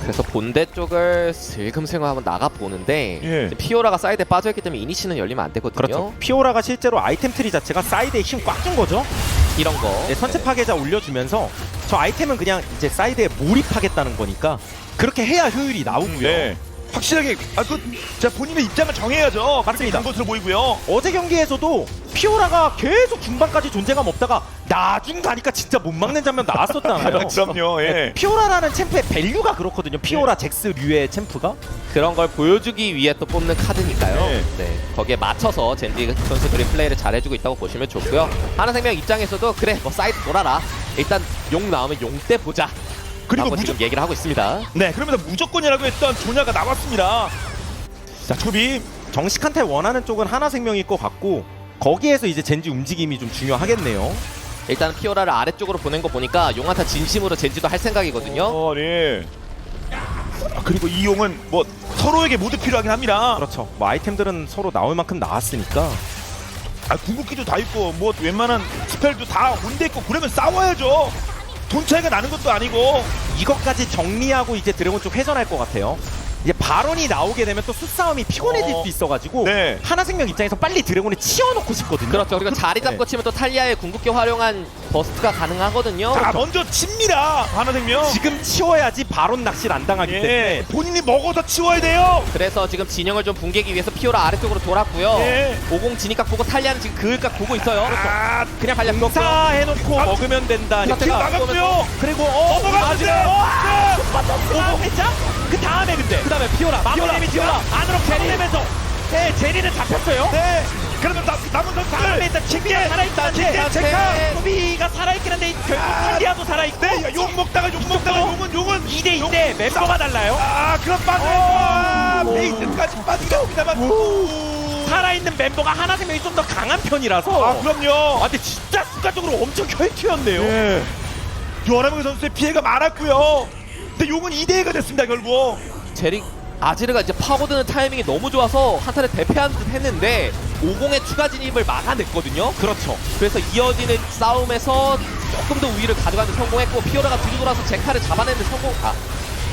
그래서 본대 쪽을 슬금슬금 한번 나가보는데 예. 피오라가 사이드에 빠져있기 때문에 이니시는 열리면 안 되거든요. 그렇죠. 피오라가 실제로 아이템 트리 자체가 사이드에 힘 꽉 준 거죠. 이런 거. 네, 선체 파괴자 올려주면서 저 아이템은 그냥 이제 사이드에 몰입하겠다는 거니까 그렇게 해야 효율이 나오고요. 네. 확실하게 자, 본인의 입장을 정해야죠. 맞습니다. 그런 것으로 보이고요. 어제 경기에서도 피오라가 계속 중반까지 존재감 없다가 나중 가니까 진짜 못 막는 장면 나왔었잖아요. 그럼요. 예. 피오라라는 챔프의 밸류가 그렇거든요. 피오라, 잭스, 류의 챔프가. 그런 걸 보여주기 위해 또 뽑는 카드니까요. 네. 네. 거기에 맞춰서 젠지 선수들이 플레이를 잘해주고 있다고 보시면 좋고요. 하나생명 입장에서도 그래 뭐 사이드 돌아라. 일단 용 나오면 용 때 보자. 그리고 라고 지금 얘기를 하고 있습니다. 네, 그러면서 무조건이라고 했던 조냐가 나왔습니다. 자, 초비. 정식한테 원하는 쪽은 하나생명일 것 같고 거기에서 이제 젠지 움직임이 좀 중요하겠네요. 일단 피오라를 아래쪽으로 보낸 거 보니까 용한타 진심으로 젠지도 할 생각이거든요. 네. 그리고 이 용은 뭐 서로에게 모두 필요하긴 합니다. 그렇죠. 뭐 아이템들은 서로 나올 만큼 나왔으니까. 궁극기도 다 있고 뭐 웬만한 스펠도 다 온데 있고 그러면 싸워야죠. 돈 차이가 나는 것도 아니고. 이것까지 정리하고 이제 드래곤 쪽 회전할 것 같아요. 이제 발언이 나오게 되면 또 수싸움이 피곤해질 수 있어가지고 네. 하나생명 입장에서 빨리 드래곤을 치워놓고 싶거든요. 그렇죠. 그리고 자리 잡고 치면 또 탈리아의 궁극기 활용한 버스트가 가능하거든요. 자 먼저 칩니다. 하나생명. 지금 치워야지 발언 낚시를 안 당하기 예. 때문에 본인이 먹어서 치워야 돼요. 그래서 지금 진영을 좀 붕괴하기 위해서 피오라 아래쪽으로 돌았고요. 예. 50 진입각 보고 탈리아는 지금 그을각 보고 있어요. 아, 그냥 발려 사 해놓고 아, 먹으면 된다. 길 자체가 나갔고요. 그리고 넘어갔는데. 오공 했자? 그 다음에 근데 그다음에 피오라. 마무리 피오라 안으로 제리면서 네 제리는 잡혔어요. 네. 그러면 남은 다음에 선수들. 일단 킹비가 살아있긴 한데 체크. 소비가 살아있긴 한데 결국 탈리아도 살아있고 네, 욕 먹다가 용은 2대2대 멤버가 달라요. 그럼 빠져요. 베이스까지 빠지게 옵니다만. 살아있는 멤버가 하나생명이 좀 더 강한 편이라서 그럼요. 근데 진짜 순간적으로 엄청 혈투였네요. 예. 요라명 선수의 피해가 많았고요. 근데 용은 2대2가 됐습니다 결국. 제리 아지르가 이제 파고드는 타이밍이 너무 좋아서 한타를 대패한 듯 했는데 50의 추가 진입을 막아냈거든요. 그렇죠. 그래서 이어지는 싸움에서 조금 더 우위를 가져가는 데 성공했고 피오라가 뒤로 돌아서 제카를 잡아내는 데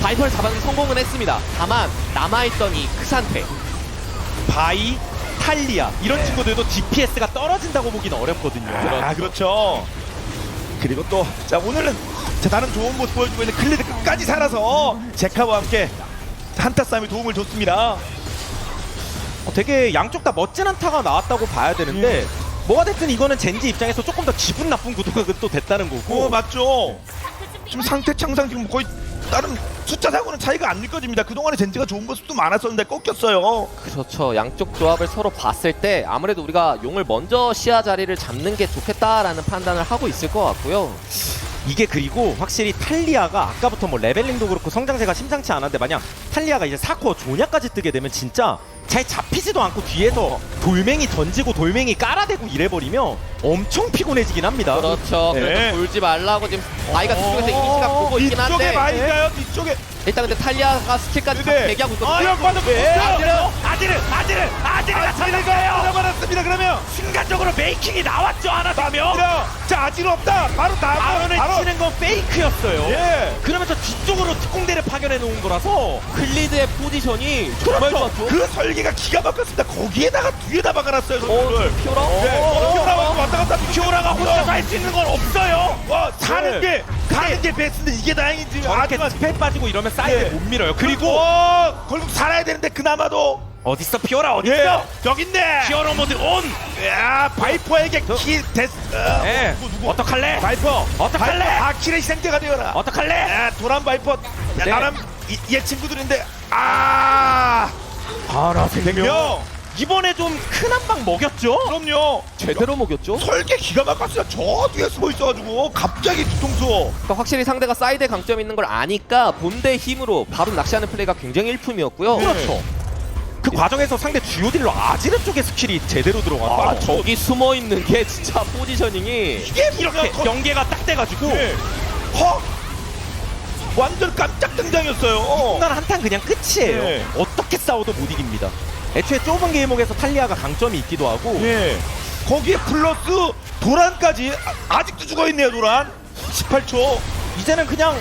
바이퍼를 잡아내는 데 성공은 했습니다. 다만 남아있던 이 크산테 바이, 탈리아 이런 친구들도 DPS가 떨어진다고 보기는 어렵거든요. 그렇죠. 그리고 또 자 오늘은 자, 다른 좋은 모습 보여주고 있는 클리드 끝까지 살아서 제카와 함께 한타 싸움에 도움을 줬습니다. 되게 양쪽 다 멋진 한타가 나왔다고 봐야 되는데 뭐가 됐든 이거는 젠지 입장에서 조금 더 기분 나쁜 구도가 또 됐다는 거고. 맞죠. 지금 상태 창상 지금 거의 다른 숫자상으로는 차이가 안 느껴집니다. 그동안에 젠지가 좋은 모습도 많았었는데 꺾였어요. 그렇죠. 양쪽 조합을 서로 봤을 때 아무래도 우리가 용을 먼저 시야 자리를 잡는 게 좋겠다라는 판단을 하고 있을 것 같고요. 이게 그리고 확실히 탈리아가 아까부터 뭐 레벨링도 그렇고 성장세가 심상치 않았는데 만약 탈리아가 이제 4코어 조냐까지 뜨게 되면 진짜 잘 잡히지도 않고 뒤에서 돌멩이 던지고 돌멩이 깔아대고 이래버리면 엄청 피곤해지긴 합니다. 그렇죠. 네. 그래서 돌지 말라고 지금 마이가 뒤쪽에서 이니시가 보고 있긴 뒤쪽에 한데 마이가요. 뒤쪽에. 일단 근데 탈리아가 스킬까지 다 네. 대기하고 있거든요. 아지르가 찾는 거예요. 잡아놨습니다. 그러면 순간적으로 메이킹이 나왔죠 하나생명. 자 아지르 없다. 바로 다음. 바론을 치는 건 페이크였어요. 예. 그러면서 뒤쪽으로 특공대를 파견해 놓은 거라서 클리드의 포지션이 정말 좋았죠. 그 설계가 기가 막혔습니다. 거기에다가 뒤에다 박아놨어요. 선수를. 피오라? 피오라가 왔다 갔다. 피오라가 혼자서 할 수 있는 건 없어요. 사는 게 가는 게 베스트인데 이게 다행이지. 저렇게 스펠 빠지고 이러면 사이드 예. 못 밀어요. 그리고 결국 살아야 되는데 그나마도 어딨어 피오라 어딨어? 여기 있네. 피오라 모드 온. 야 바이퍼에게 키 데스. 예. 누구? 어떡할래? 바이퍼. 어떡할래? 아킬의 희생자가 되어라. 어떡할래? 야 도란 바이퍼. 야, 네. 나름 얘 친구들인데 하나생명. 이번에 좀 큰 한 방 먹였죠? 그럼요. 제대로 먹였죠. 설계 기가 막혔어요. 저 뒤에 숨어 있어가지고 갑자기 뒤통수. 그러니까 확실히 상대가 사이드에 강점이 있는 걸 아니까 본대의 힘으로 바로 낚시하는 플레이가 굉장히 일품이었고요. 그렇죠. 그 과정에서 상대 주요 딜러 아지르 쪽의 스킬이 제대로 들어가서 저기 숨어 있는 게 진짜 포지셔닝이 이게 이렇게 연계가 딱 돼가지고 헉! 완전 깜짝 등장이었어요. 순간 한탄 그냥 끝이에요. 네. 어떻게 싸워도 못 이깁니다. 애초에 좁은 게임목에서 탈리아가 강점이 있기도 하고 예. 거기에 플러스 도란까지 아직도 죽어있네요. 도란 18초. 이제는 그냥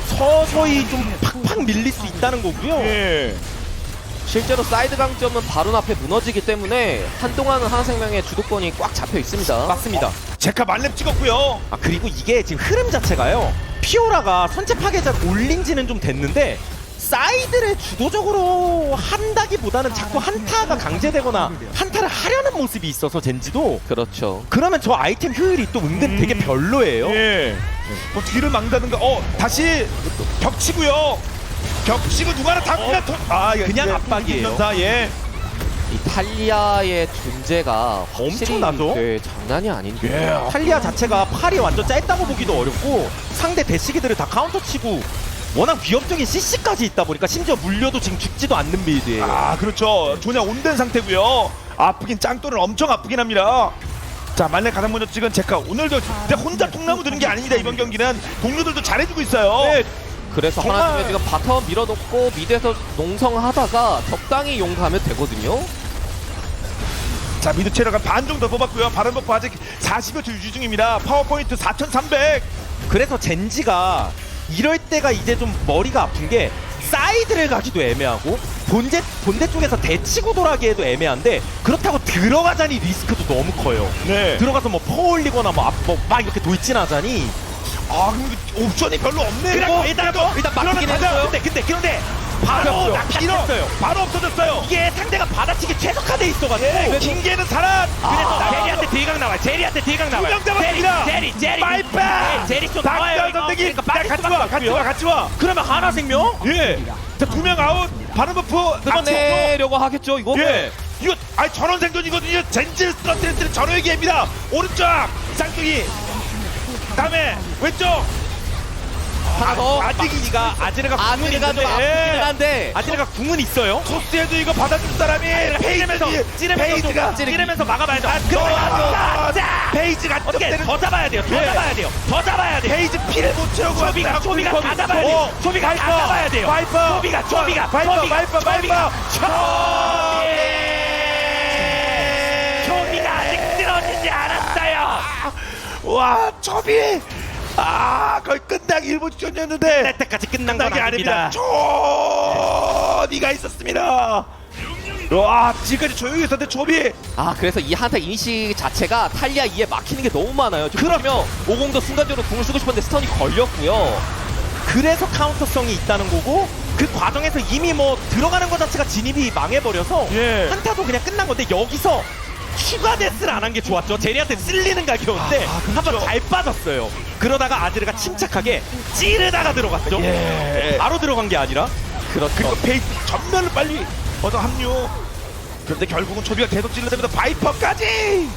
서서히 좀 팍팍 밀릴 수 있다는 거고요. 예. 실제로 사이드 강점은 바로 앞에 무너지기 때문에 한동안은 하나생명의 주도권이 꽉 잡혀 있습니다. 맞습니다. 제카 만렙 찍었고요. 그리고 이게 지금 흐름 자체가요. 피오라가 선체 파괴작 올린 지는 좀 됐는데 사이드를 주도적으로 한다기보다는 자꾸 한타가 강제되거나 한타를 하려는 모습이 있어서 젠지도 그렇죠. 그러면 저 아이템 효율이 또 은근 되게 별로예요. 예. 뭐 뒤를 막다든가. 다시 벽치고요. 벽치고 누가 하나 다 그냥 압박이에요. 연사, 예. 이 탈리아의 존재가 확실히 엄청나죠? 네, 장난이 아닌데. 예. 탈리아 자체가 팔이 완전 짧다고 보기도 어렵고 상대 대시기들을 다 카운터 치고 워낙 위협적인 CC까지 있다 보니까 심지어 물려도 지금 죽지도 않는 빌드예요. 그렇죠. 조냐 온된 상태고요. 아프긴 짱돌은 엄청 아프긴 합니다. 자, 만렙 가장 먼저 찍은 제카. 오늘도 진짜 혼자 통나무 드는 게 아닙니다. 이번 경기는 동료들도 잘해주고 있어요. 네. 그래서 정말- 하나생명 지금 바텀 밀어놓고 미드에서 농성하다가 적당히 용 가면 되거든요. 자 미드 체력한 반 정도 뽑았고요. 바람 버프 아직 40여 초 유지 중입니다. 파워포인트 4,300. 그래서 젠지가 이럴 때가 이제 좀 머리가 아픈 게 사이드를 가기도 애매하고 본대 쪽에서 대치고 돌아가기에도 애매한데 그렇다고 들어가자니 리스크도 너무 커요. 네. 들어가서 뭐 퍼올리거나 막 이렇게 돌진하자니. 아 그럼 옵션이 별로 없네. 그리고 일단 막히긴 했어요. 근데 바로 막혔어요. 바로 없어졌어요. 이게 상대가 받아치기 최적화돼 있어가지고. 킹게는 살아. 그래서 제리한테 뒤강 나와요. 제리한테 뒤강 나와요. 두명 잡았습니다. 제리. 빠이빠. 제리 좀 나와요. 박지원 이거. 선택이 그러니까 빠질 같이 수밖에 와. 없고요. 같이 와. 그러면 하나생명? 예. 자 2명 아웃. 바람 버프. 끝내려고 하겠죠 이거. 예. 이거 전원 생존이거든요. 젠지를 쓰러뜨리는 전원 얘기입니다. 오른쪽 쌍둥이. 다음에 왼쪽. 하나 더. 아지르가 궁은 아지르가 좀 있는데. 아프긴 한데. 아지르가 궁은 있어요. 토스에도 이거 받아줄 사람이 찌르면서 막아봐야죠. 페이지가 어떻게 더 잡아야 돼요. 더 잡아야 돼요. 페이지 피를 못 채우고 초비가 다 잡아야 돼요. 초비가 다 잡아야 돼요. 초비가 아직 쓰러지지 않았어요. 와 초비 거의 끝나기 일본 직전이었는데 날 때까지 끝난 건 끝나기 아닙니다. 초비가 있었습니다. 와 지금까지 조용히 있었는데 초비 그래서 이 한타 이니시 자체가 탈리아 2에 막히는 게 너무 많아요. 그러면 50도 순간적으로 궁을 쓰고 싶었는데 스턴이 걸렸고요. 그래서 카운터성이 있다는 거고 그 과정에서 이미 뭐 들어가는 것 자체가 진입이 망해버려서 예. 한타도 그냥 끝난 건데 여기서 추가 데스를 안 한 게 좋았죠. 제리한테 쓸리는 각이었는데 한번 잘 빠졌어요. 그러다가 아지르가 침착하게 찌르다가 들어갔죠. 예. 바로 들어간 게 아니라. 그리고 페이지 전면을 빨리 얻어 합류. 그런데 결국은 초비가 계속 찔러대면서 바이퍼까지.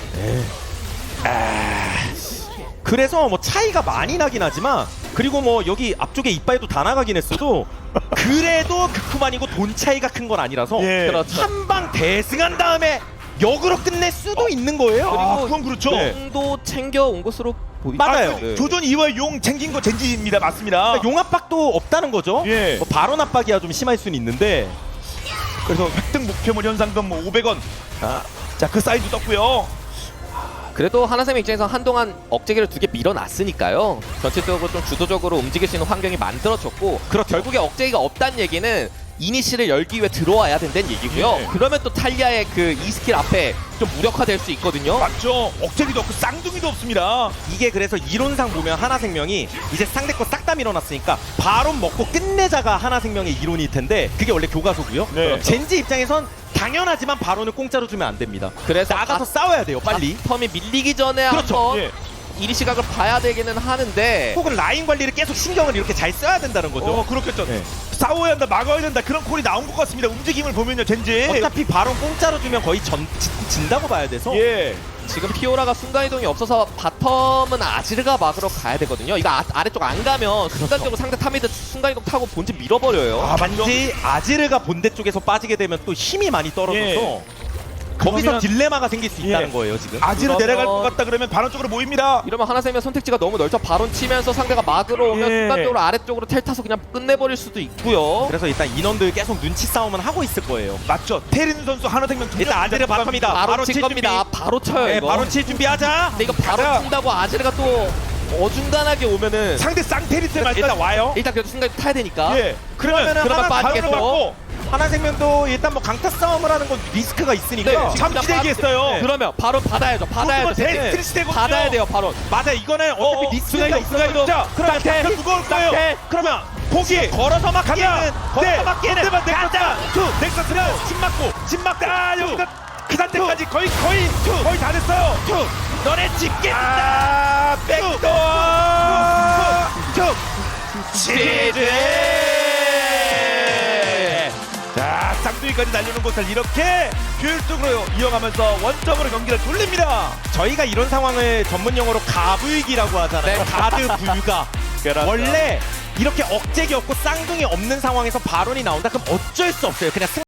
그래서 뭐 차이가 많이 나긴 하지만 그리고 뭐 여기 앞쪽에 이빨도 다 나가긴 했어도 그래도 극후반이고 돈 차이가 큰 건 아니라서 예. 그렇죠. 한방 대승한 다음에 역으로 끝낼 수도 있는 거예요. 그리고 그건 그렇죠. 용도 챙겨온 것으로 보입니다. 맞아요. 네. 조전 2와 용 챙긴 거 젠지입니다. 맞습니다. 그러니까 용압박도 없다는 거죠. 예. 뭐 바론 압박이야 좀 심할 수는 있는데 그래서 획득 목표물 현상금 뭐 500원. 자 그 사이즈 떴고요. 그래도 하나쌤의 입장에서 한동안 억제기를 2개 밀어놨으니까요. 전체적으로 좀 주도적으로 움직일 수 있는 환경이 만들어졌고 그렇죠. 결국에 억제기가 없다는 얘기는 이니시를 열기 위해 들어와야 된다는 얘기고요. 예. 그러면 또 탈리아의 그 2스킬 앞에 좀 무력화될 수 있거든요. 맞죠. 억제기도 없고 쌍둥이도 없습니다. 이게 그래서 이론상 보면 하나생명이 이제 상대 거 싹 다 밀어놨으니까 바론 먹고 끝내자가 하나생명의 이론일 텐데 그게 원래 교과서고요. 네. 젠지 입장에선 당연하지만 바론을 공짜로 주면 안 됩니다. 그래서 나가서 싸워야 돼요, 빨리. 텀이 밀리기 전에 그렇죠. 한번 예. 이니시각을 봐야 되기는 하는데 혹은 라인 관리를 계속 신경을 이렇게 잘 써야 된다는 거죠. 그렇겠죠. 네. 싸워야 한다, 막아야 된다 그런 콜이 나온 것 같습니다. 움직임을 보면요, 젠지. 어차피 바론 공짜로 주면 거의 진다고 봐야 돼서 예. 지금 피오라가 순간이동이 없어서 바텀은 아지르가 막으러 가야 되거든요. 이거 아래쪽 안 가면 순간적으로 상대 탑미드 순간이동 타고 본진 밀어버려요. 단지 아지르가 본대 쪽에서 빠지게 되면 또 힘이 많이 떨어져서 예. 거기서 그러면- 딜레마가 생길 수 있다는 예. 거예요 지금. 아지로 그러면- 내려갈 것 같다 그러면 바론 쪽으로 모입니다. 이러면 하나쌤의 선택지가 너무 넓죠. 바론 치면서 상대가 막으러 오면 예. 순간적으로 아래쪽으로 텔 타서 그냥 끝내버릴 수도 있고요. 그래서 일단 인원들 계속 눈치 싸움은 하고 있을 거예요. 맞죠. 테린 선수 하나생명 일단 아지르 바텀이다. 바로 칠 겁니다. 바로 쳐요 네, 이거. 바로 칠 준비하자. 근데 이거 바로 가자. 친다고 아지르가 또 어중간하게 오면은 상대 쌍테리 때만 일단 와요. 일단 그래도 순간 타야 되니까. 예. 그러면 그러면 빠지겠죠. 받고 하나생명도 일단 뭐 강타 싸움을 하는 건 리스크가 있으니까. 네, 지금 잠시 대기했어요. 네. 그러면 바로 받아야죠. 받아야죠. 스트레스 되거든요. 받아야 돼요. 바로. 맞아, 이거는 어차피 리스크가 있어요. 자, 그러면 쌍태. 약간 무거울 거예요. 쌍태. 그러면 포기. 걸어서 막기에는 네. 막기에는 그때만 가자. 넥서스는 침 맞고. 여기가 그 상태까지 거의 다 됐어요. 너네 집겠다. 백도. 자, 쌍둥이까지 날려놓은 것을 이렇게 효율적으로 이용하면서 원점으로 경기를 돌립니다. 저희가 이런 상황을 전문 용어로 가불기라고 하잖아요. 네. 가드 불가. 그렇죠. 원래 이렇게 억제기 없고 쌍둥이 없는 상황에서 발언이 나온다. 그럼 어쩔 수 없어요. 그냥